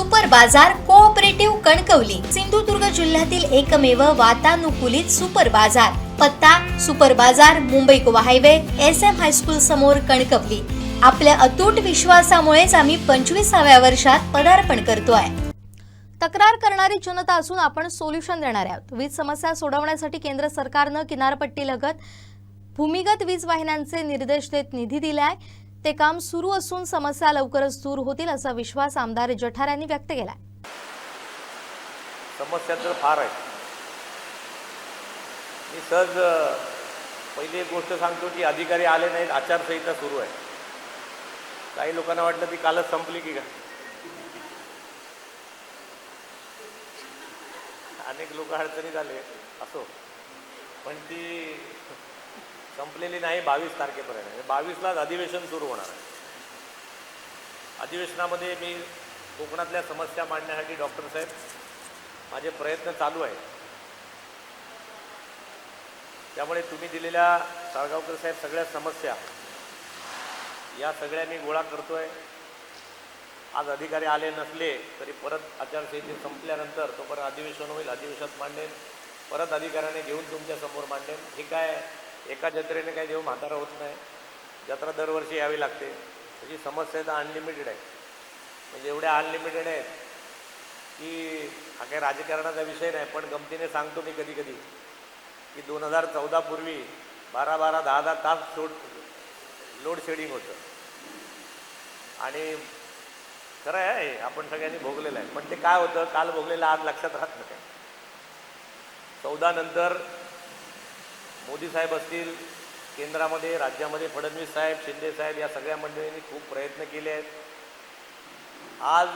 Super बाजार cooperative Kankavli Sindhudurg जिल्ह्यातील एकमेव वातानुकूलित सुपर बाजार। पत्ता सुपर बाजार Mumbai Goa highway SM high school समोर कणकवली। आपल्या अतूट विश्वासामुळेच आम्ही 25व्या वर्षात पदार्पण करतोय। तक्रार करणारी जनता असून आपण सोल्युशन देणार आहोत। वीज समस्या सोडवण्यासाठी केंद्र सरकारने किनारपट्टीलगत भूमिगत वीज वाहिन्यांचे निर्देश देत निधी दिलाय। ते काम सुरू असून समस्या लवकरच दूर होतील असा विश्वास आमदार जठार यांनी व्यक्त केला। समस्या तर फार आहे। मी सहज पहिली एक गोष्ट सांगतो की अधिकारी आले नाहीत, आचारसंहिता सुरू आहे। काही लोकांना वाटलं ती कालच संपली की काय। अनेक लोक अडचणीत आले असो, पण ती संपलेली नाही। 22 तारखेपर्यंत 22लाच अधिवेशन सुरू होणार आहे। अधिवेशनामध्ये मी कोकणातल्या समस्या मांडण्यासाठी डॉक्टर साहेब माझे प्रयत्न चालू आहेत। त्यामुळे तुम्ही दिलेल्या साळगावकर साहेब सगळ्या समस्या या सगळ्या मी गोळा करतोय। आज अधिकारी आले नसले तरी परत आचारसंहिता संपल्यानंतर तोपर्यंत अधिवेशन होईल, अधिवेशनात मांडेन, परत अधिकाऱ्याने घेऊन तुमच्या समोर मांडेन। हे काय एका जत्रेने काही देव म्हातारा होत नाही, जत्रा दरवर्षी यावी लागते। त्याची समस्या तर अनलिमिटेड आहे, म्हणजे एवढ्या अनलिमिटेड आहेत की हा काही राजकारणाचा विषय नाही। पण गमतीने सांगतो मी कधी कधी की 2014 पूर्वी 12-12, 10-10 तास लोड शेडिंग होतं। आणि खरं आहे आपण सगळ्यांनी भोगलेलं आहे, पण ते काय होतं काल भोगलेलं आज लक्षात राहत नाही। 14 नंतर मोदी साहेब असतील केंद्रामध्ये, राज्यामध्ये फडणवीस साहेब, शिंदे साहेब या सगळ्या मंडळींनी खूप प्रयत्न केले आहेत। आज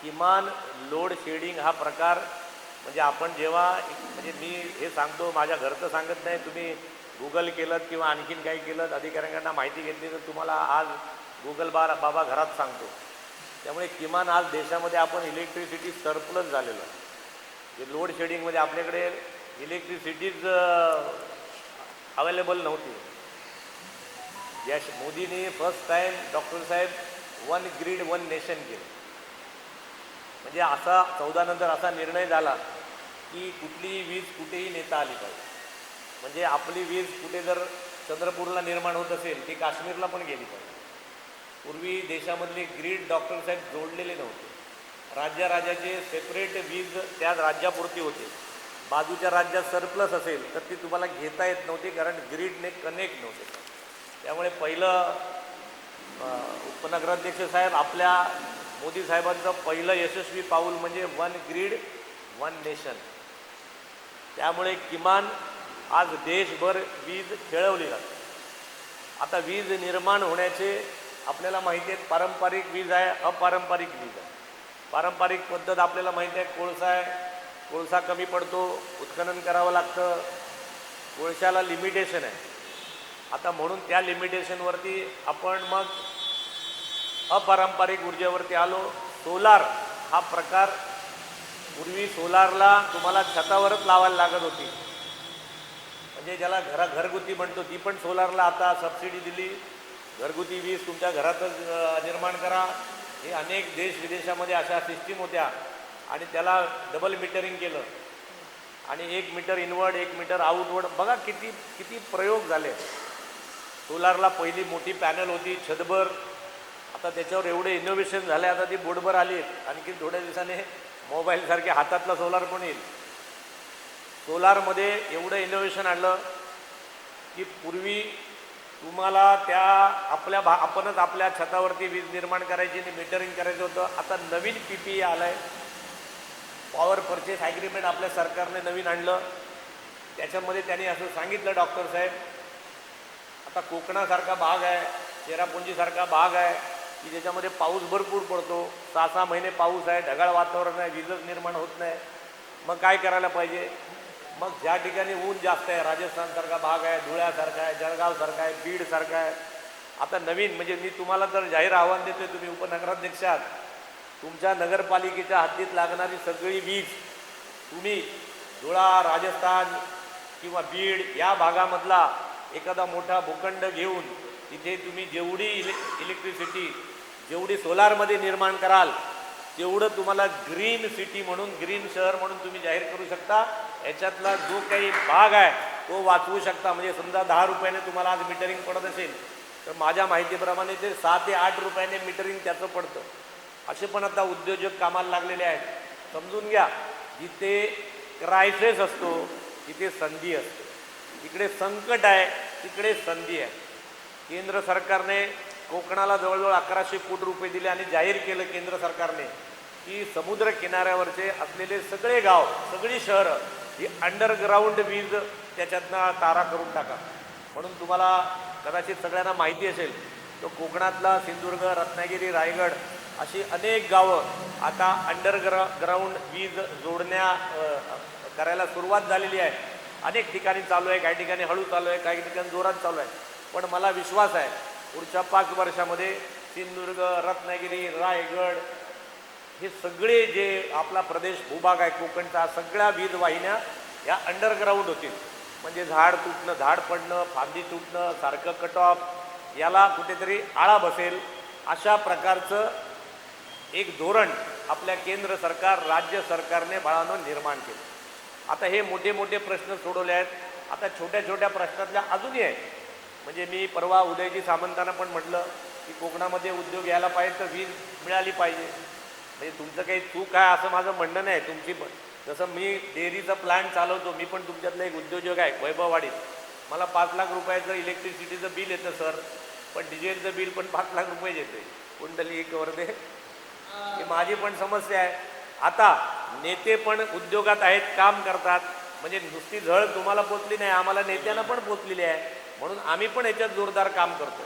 किमान लोड शेडिंग हा प्रकार म्हणजे आपण जेव्हा म्हणजे मी हे सांगतो, माझ्या घरचं सांगत नाही, तुम्ही गुगल केलं किंवा आणखीन काही केलं, अधिकाऱ्यांकडून माहिती घेतली तर तुम्हाला आज गुगल बाबा घरात सांगतो। त्यामुळे किमान आज देशामध्ये आपण इलेक्ट्रिसिटी सरप्लस झालेलं आहे। जे लोड शेडिंगमध्ये आपल्याकडे इलेक्ट्रिसिटीज अवेलेबल नव्हती। या मोदींनी फर्स्ट टाइम डॉक्टर साहेब 1 ग्रिड 1 नेशन केलं। म्हणजे असा 14 नंतर असा निर्णय झाला की कुठलीही वीज कुठेही नेता आली पाहिजे। म्हणजे आपली वीज कुठे जर चंद्रपूरला निर्माण होत असेल ती काश्मीरला पण गेली पाहिजे। पूर्वी देशामधले ग्रीड डॉक्टर साहेब जोडलेले नव्हते। राज्याचे सेपरेट वीज त्या राज्यापुरती होते। बाजूच्या राज्यात सरप्लस असेल तर ती तुम्हाला घेता येत नव्हती, कारण ग्रीडने कनेक्ट नव्हते। त्यामुळे पहिलं उपनगराध्यक्ष साहेब आपल्या मोदी साहेबांचं पहिलं यशस्वी पाऊल म्हणजे 1 ग्रिड 1 नेशन। त्यामुळे किमान आज देशभर वीज खेळवली जाते। आता वीज निर्माण होण्याचे आपल्याला माहिती आहे, पारंपरिक वीज आहे, अपारंपरिक वीज आहे। पारंपरिक पद्धत आपल्याला माहिती आहे, कोळसा आहे, कोळसा कमी पडतो, उत्खनन करावं लागतं, कोळशाला लिमिटेशन आहे। आता म्हणून त्या लिमिटेशनवरती आपण मग अपारंपरिक ऊर्जेवरती आलो। सोलार हा प्रकार, पूर्वी सोलारला तुम्हाला छतावरच लावायला लागत होती, म्हणजे ज्याला घरगुती म्हणतो ती पण सोलारला आता सबसिडी दिली। घरगुती वीज तुमच्या घरातच निर्माण करा। हे अनेक देश विदेशामध्ये अशा सिस्टीम होत्या आणि त्याला डबल मीटरिंग केलं आणि 1 मीटर इनवर्ड 1 मीटर आउटवर्ड, बघा किती प्रयोग झाले। सोलारला पहिली मोठी पॅनल होती छतभर, आता त्याच्यावर एवढे इनोव्हेशन झाले, आता ती बोर्डभर आली। आणखी थोड्या दिवसाने मोबाईलसारखे हातातला सोलार पण येईल। सोलारमध्ये एवढं इनोव्हेशन आणलं की पूर्वी तुम्हाला त्या आपणच आपल्या छतावरती वीज निर्माण करायची आणि मीटरिंग करायचं होतं। आता नवीन PPA आलं आहे, पॉवर परचेस ॲग्रीमेंट आपल्या सरकारने नवीन आणलं। त्याच्यामध्ये त्यांनी असं सांगितलं डॉक्टर साहेब, आता कोकणासारखा भाग आहे, चेरापुंजीसारखा भाग आहे की ज्याच्यामध्ये पाऊस भरपूर पडतो, 6-6 महिने पाऊस आहे, ढगाळ वातावरण आहे, वीजच निर्माण होत नाही। मग काय करायला पाहिजे? मग ज्या ठिकाणी ऊन जास्त आहे, राजस्थानसारखा भाग आहे, धुळ्यासारखा आहे, जळगावसारखा आहे, बीडसारखा आहे, आता नवीन म्हणजे मी तुम्हाला तर जाहीर आव्हान देतो, तुम्ही उपनगराध्यक्ष आहात, तुमच्या नगरपालिकेच्या हद्दीत लागणारी सगळी वीज तुम्ही धुळा, राजस्थान किंवा बीड या भागामधला एखादा मोठा भूखंड घेऊन तिथे तुम्ही जेवढी इलेक्ट्रिसिटी जेवढी सोलारमध्ये निर्माण कराल तेवढं तुम्हाला ग्रीन सिटी म्हणून, ग्रीन शहर म्हणून तुम्ही जाहीर करू शकता. याच्यातला जो काही भाग आहे तो वाचवू शकता. म्हणजे समजा 10 रुपयाने तुम्हाला आज मीटरिंग पडत असेल तर माझ्या माहितीप्रमाणे ते 6 ते 8 रुपयाने मीटरिंग त्याचं पडतं. असे पण आता उद्योजक कामाला लागलेले आहेत. समजून घ्या, जिथे क्रायसिस असतो तिथे संधी असते. इकडे संकट आहे, तिकडे संधी आहे. केंद्र सरकारने कोकणाला जवळजवळ 1100 कोटी रुपये दिले आणि जाहीर केलं केंद्र सरकारने की समुद्र किनाऱ्यावरचे असलेले सगळे गाव, सगळी शहरं ही अंडरग्राऊंड वीज त्याच्यातनं तारा करून टाका. म्हणून तुम्हाला कदाचित सगळ्यांना माहिती असेल तो कोकणातला सिंधुदुर्ग, रत्नागिरी, रायगड अशी अनेक गावं आता ग्राउंड वीज करायला सुरुवात झालेली आहे. अनेक ठिकाणी चालू आहे, काही ठिकाणी हळू चालू आहे, काही ठिकाणी जोरात चालू आहे. पण मला विश्वास आहे पुढच्या 5 वर्षामध्ये सिंधुदुर्ग, रत्नागिरी, रायगड हे सगळे जे आपला प्रदेश भूभाग आहे कोकणचा, सगळ्या वीज वाहिन्या या अंडरग्राऊंड होतील. म्हणजे झाड तुटणं, झाड पडणं, फांदी तुटणं, सारखं कट ऑफ याला कुठेतरी आळा बसेल अशा प्रकारचं एक धोरण आपल्या केंद्र सरकार, राज्य सरकारने बाळांनो निर्माण केलं. आता हे मोठे मोठे प्रश्न सोडवले आहेत. आता छोट्या छोट्या प्रश्नातल्या अजूनही आहे. म्हणजे मी परवा उदयजी सामंतांना पण म्हटलं की कोकणामध्ये उद्योग यायला पाहिजे तर वीज मिळाली पाहिजे. म्हणजे तुमचं काही चूक आहे असं माझं म्हणणं नाही. तुमची पण जसं मी डेअरीचा प्लॅन चालवतो, मी पण तुमच्यातलं एक उद्योजक आहे वैभववाडीत. मला 5 लाख रुपयाचं इलेक्ट्रिसिटीचं बिल येतं सर, पण डिझेलचं बिल पण 5 लाख रुपये येते. कुंडली एक वर्धे ही माझी पण समस्या आहे. आता नेते पण उद्योगात आहेत, काम करतात. म्हणजे नुसती झळ तुम्हाला पोचली नाही, आम्हाला नेत्यांना पण पोचलेली आहे. म्हणून आम्ही पण याच्यात जोरदार काम करतो.